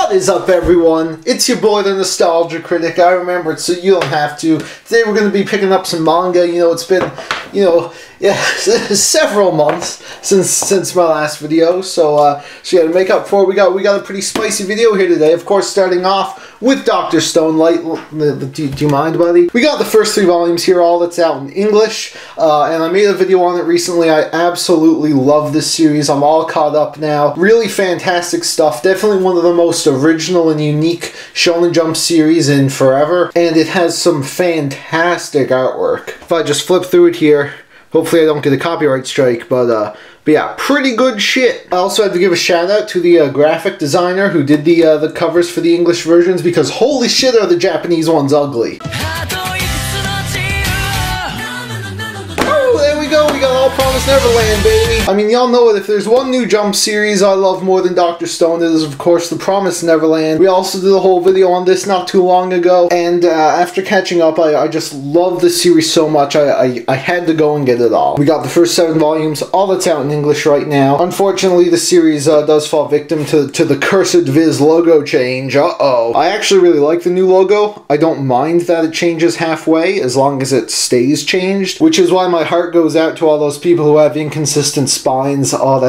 What is up, everyone? It's your boy, the Nostalgia Critic. I remembered, so you don't have to. Today we're going to be picking up some manga. You know, it's been, several months since my last video. So yeah, to make up for it, we got a pretty spicy video here today. Of course, starting off with Dr. Stone Light. Do you mind, buddy? We got the first 3 volumes here, all that's out in English. And I made a video on it recently. I absolutely love this series. I'm all caught up now. Really fantastic stuff. Definitely one of the most original and unique Shonen Jump series in forever. And it has some fantastic artwork. If I just flip through it here, hopefully I don't get a copyright strike, but yeah, pretty good shit. I also had to give a shout out to the graphic designer who did the covers for the English versions, because holy shit are the Japanese ones ugly. We got All Promised Neverland, baby. I mean, y'all know it. If there's one new Jump series I love more than Dr. Stone, it is, of course, The Promised Neverland. We also did a whole video on this not too long ago, and after catching up, I just love this series so much, I had to go and get it all. We got the first 7 volumes, all that's out in English right now. Unfortunately, the series does fall victim to the cursed Viz logo change. Uh-oh. I actually really like the new logo. I don't mind that it changes halfway, as long as it stays changed, which is why my heart goes out to all those people who have inconsistent spines. Oh,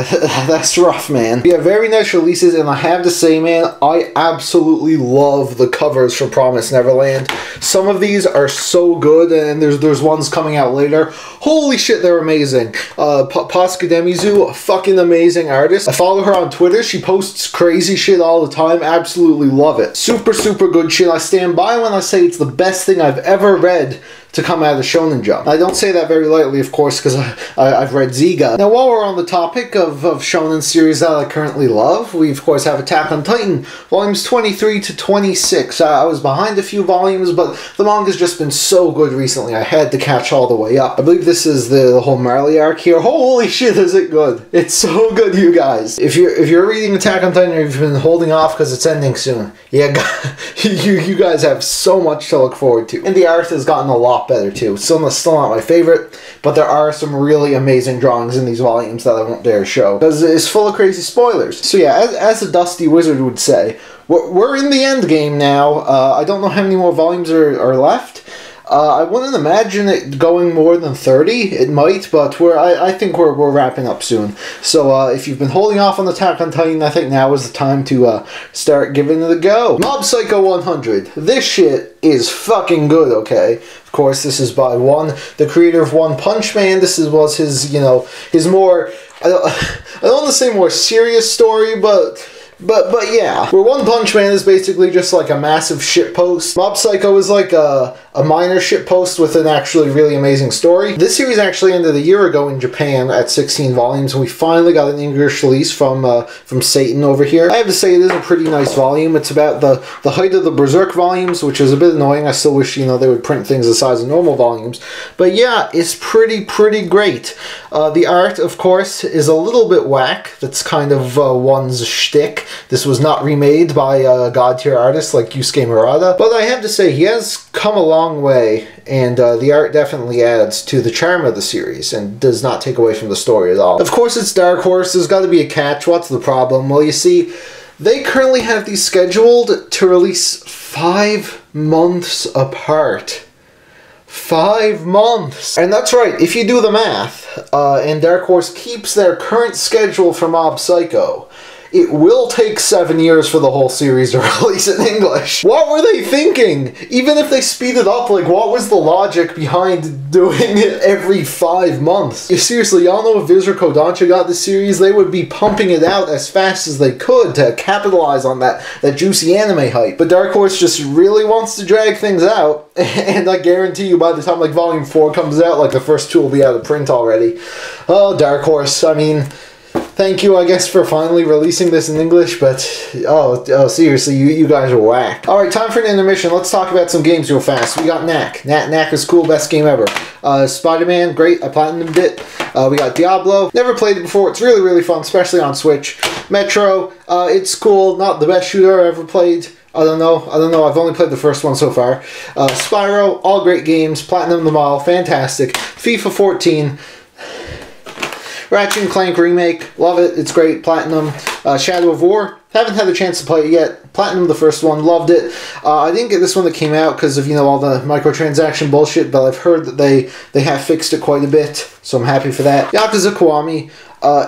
that's rough, man. Yeah, very nice releases, and I have to say, man, I absolutely love the covers for Promised Neverland. Some of these are so good, and there's ones coming out later. Holy shit, they're amazing. Posca Demizu, a fucking amazing artist. I follow her on Twitter. She posts crazy shit all the time. Absolutely love it. Super, super good shit. I stand by when I say it's the best thing I've ever read to come out of Shonen Jump. I don't say that very lightly, of course, because I've read Ziga. Now, while we're on the topic of Shonen series that I currently love, we, of course, have Attack on Titan, volumes 23 to 26. I was behind a few volumes, but the manga's just been so good recently, I had to catch all the way up. I believe this is the whole Marley arc here. Holy shit, is it good. It's so good, you guys. If you're reading Attack on Titan, or you've been holding off because it's ending soon, yeah, you guys have so much to look forward to. And the art has gotten a lot better too. Still not my favorite, but there are some really amazing drawings in these volumes that I won't dare show, because it's full of crazy spoilers. So yeah, as a dusty wizard would say, we're in the end game now. I don't know how many more volumes are left. I wouldn't imagine it going more than 30. It might, but I think we're wrapping up soon. So if you've been holding off on Attack on Titan, I think now is the time to start giving it a go. Mob Psycho 100. This shit is fucking good, okay? Of course, this is by the creator of One Punch Man. This was his, his more, I don't want to say more serious story, but yeah, where One Punch Man is basically just like a massive shitpost, Mob Psycho is like a minor shitpost with an actually really amazing story. This series actually ended a year ago in Japan at 16 volumes, and we finally got an English release from Satan over here. I have to say, it is a pretty nice volume. It's about the height of the Berserk volumes, which is a bit annoying. I still wish, they would print things the size of normal volumes. But yeah, it's pretty great. The art, of course, is a little bit whack. That's kind of one's shtick. This was not remade by a god-tier artist like Yusuke Murata, but I have to say, he has come a long way, and the art definitely adds to the charm of the series, and does not take away from the story at all. Of course, it's Dark Horse. There's got to be a catch. What's the problem? Well, you see, they currently have these scheduled to release 5 months apart. 5 months! And that's right, if you do the math, and Dark Horse keeps their current schedule for Mob Psycho, it will take 7 years for the whole series to release in English. What were they thinking? Even if they speed it up, like, what was the logic behind doing it every 5 months? Seriously, y'all know if Viz or Kodansha got this series, they would be pumping it out as fast as they could to capitalize on that juicy anime hype. But Dark Horse just really wants to drag things out, and I guarantee you by the time, like, Volume 4 comes out, like, the first 2 will be out of print already. Oh, Dark Horse, I mean, thank you, I guess, for finally releasing this in English, but, oh seriously, you guys are whack. Alright, time for an intermission. Let's talk about some games real fast. We got Knack. Knack is cool, best game ever. Spider-Man, great, I platinumed it. We got Diablo, never played it before, it's really fun, especially on Switch. Metro, it's cool, not the best shooter I ever played. I don't know, I've only played the first one so far. Spyro, all great games, platinum them all, fantastic. FIFA 14, Ratchet & Clank Remake, love it, it's great, platinum. Shadow of War, Haven't had a chance to play it yet. Platinum the first one, loved it. I didn't get this one that came out because of, you know, all the microtransaction bullshit, but I've heard that they have fixed it quite a bit, so I'm happy for that. Yakuza Kiwami.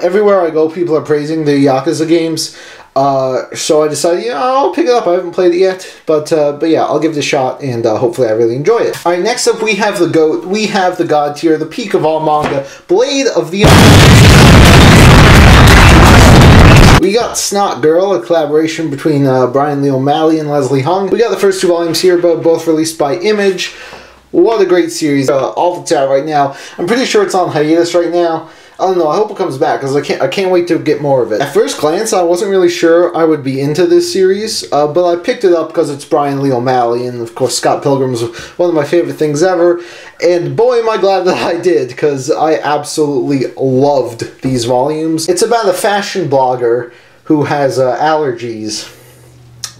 Everywhere I go, people are praising the Yakuza games. So I decided, yeah, I'll pick it up. I haven't played it yet, but yeah, I'll give it a shot, and hopefully I really enjoy it. Alright, next up we have the GOAT. We have the god tier, the peak of all manga, Blade of the... We got Snot Girl, a collaboration between Brian Lee O'Malley and Leslie Hung. We got the first 2 volumes here, but both released by Image. What a great series. All that's out right now. I'm pretty sure it's on hiatus right now. I don't know, I hope it comes back, because I can't wait to get more of it. At first glance, I wasn't really sure I would be into this series, but I picked it up because it's Brian Lee O'Malley, and of course Scott Pilgrim's one of my favorite things ever, and boy am I glad that I did, because I absolutely loved these volumes. It's about a fashion blogger who has allergies,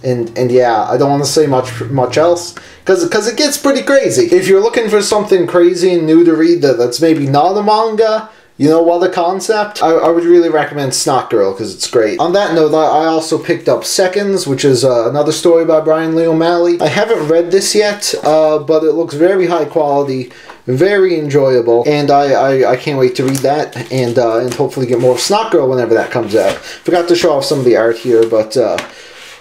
and yeah, I don't want to say much else, because it gets pretty crazy. If you're looking for something crazy and new to read that's maybe not a manga, you know what, the concept? I would really recommend Snot Girl, because it's great. On that note, I also picked up Seconds, which is another story by Brian Lee O'Malley. I haven't read this yet, but it looks very high quality, very enjoyable, and I can't wait to read that, and hopefully get more of Snot Girl whenever that comes out. Forgot to show off some of the art here, but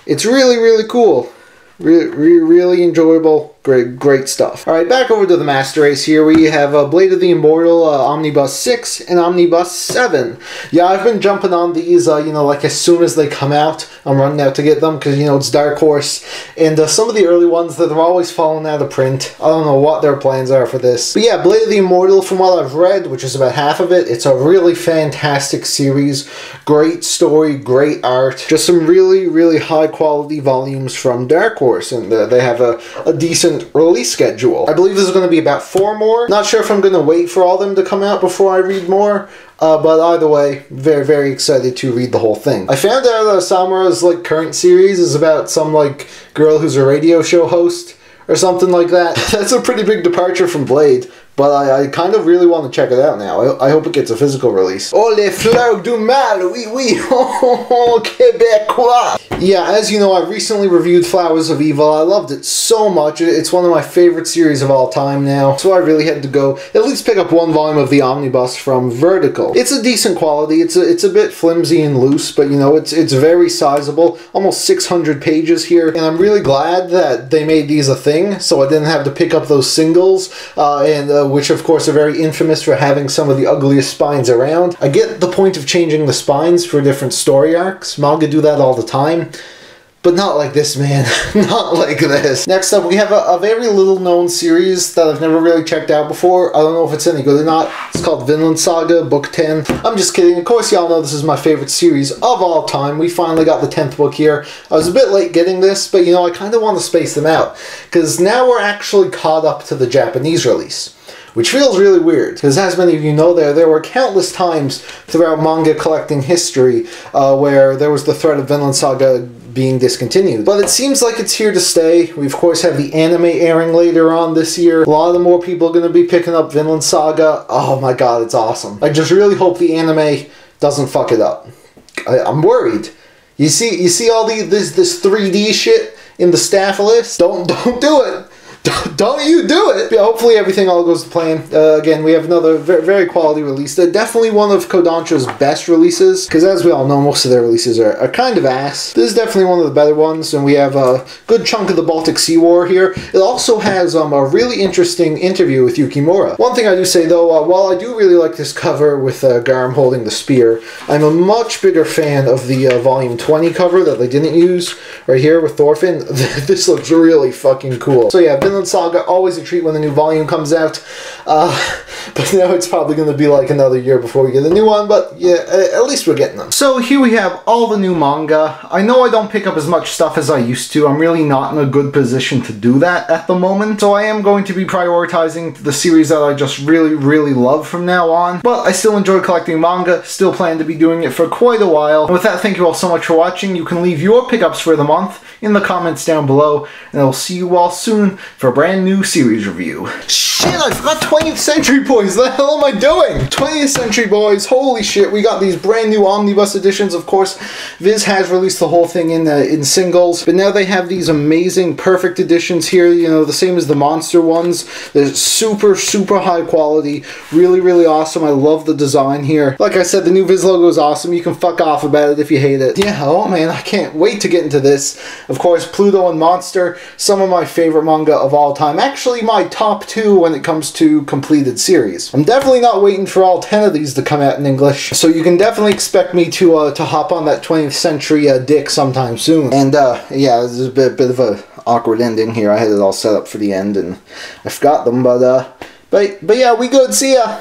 it's really, really cool. Really enjoyable, great stuff. Alright, back over to the Master Race here. We have Blade of the Immortal, Omnibus 6, and Omnibus 7. Yeah, I've been jumping on these, you know, like as soon as they come out, I'm running out to get them, because, you know, it's Dark Horse. And some of the early ones that are always falling out of print. I don't know what their plans are for this. But yeah, Blade of the Immortal, from what I've read, which is about half of it, it's a really fantastic series. Great story, great art. Just some really high quality volumes from Dark Horse. And they have a decent release schedule. I believe there's going to be about 4 more. Not sure if I'm going to wait for all of them to come out before I read more. But either way, very excited to read the whole thing. I found out that Samura's like current series is about some like girl who's a radio show host or something like that. That's a pretty big departure from Blade. But I kind of really want to check it out now. I hope it gets a physical release. Oh, les fleurs du mal, oui, oh, Québécois. Yeah, as you know, I recently reviewed Flowers of Evil. I loved it so much. It's one of my favorite series of all time now. So I really had to go at least pick up 1 volume of the Omnibus from Vertical. It's a decent quality. It's a bit flimsy and loose, but you know, it's very sizable. Almost 600 pages here. And I'm really glad that they made these a thing, so I didn't have to pick up those singles, which of course are very infamous for having some of the ugliest spines around. I get the point of changing the spines for different story arcs. Manga do that all the time. But not like this, man. Not like this. Next up, we have a very little known series that I've never really checked out before. I don't know if it's any good or not. It's called Vinland Saga, Book 10. I'm just kidding. Of course, y'all know this is my favorite series of all time. We finally got the 10th book here. I was a bit late getting this, but you know, I kind of want to space them out. Because now we're actually caught up to the Japanese release. Which feels really weird, because as many of you know, there were countless times throughout manga collecting history where there was the threat of Vinland Saga being discontinued. But it seems like it's here to stay. We of course have the anime airing later on this year. A lot of more people are going to be picking up Vinland Saga. Oh my god, it's awesome. I just really hope the anime doesn't fuck it up. I'm worried. You see all this 3D shit in the staff list? Don't do it. Don't you do it! Yeah, hopefully everything all goes to plan. Again, we have another very quality release. Definitely one of Kodansha's best releases, because as we all know, most of their releases are kind of ass. This is definitely one of the better ones, and we have a good chunk of the Baltic Sea War here. It also has a really interesting interview with Yukimura. One thing I do say though, while I do really like this cover with Garm holding the spear, I'm a much bigger fan of the Volume 20 cover that they didn't use, right here with Thorfinn. This looks really fucking cool. So yeah, Vinland Saga, always a treat when the new volume comes out, but now it's probably going to be like another year before we get a new one, but yeah, at least we're getting them. So here we have all the new manga. I know I don't pick up as much stuff as I used to. I'm really not in a good position to do that at the moment, so I am going to be prioritizing the series that I just really love from now on, but I still enjoy collecting manga, still plan to be doing it for quite a while. And with that, thank you all so much for watching. You can leave your pickups for the month in the comments down below, and I'll see you all soon. for a brand new series review. Shit, I forgot 20th Century Boys. The hell am I doing? 20th Century Boys, holy shit, we got these brand new omnibus editions. Of course, Viz has released the whole thing in singles, but now they have these amazing, perfect editions here, you know, the same as the Monster ones. They're super, super high quality, really, really awesome. I love the design here. Like I said, the new Viz logo is awesome. You can fuck off about it if you hate it. Yeah, oh man, I can't wait to get into this. Of course, Pluto and Monster, some of my favorite manga of all time. Actually, my top 2 when it comes to completed series. I'm definitely not waiting for all 10 of these to come out in English, so you can definitely expect me to hop on that 20th Century dick sometime soon. And yeah, this is a bit of a awkward ending here. I had it all set up for the end, and I forgot them, but yeah, we good. See ya.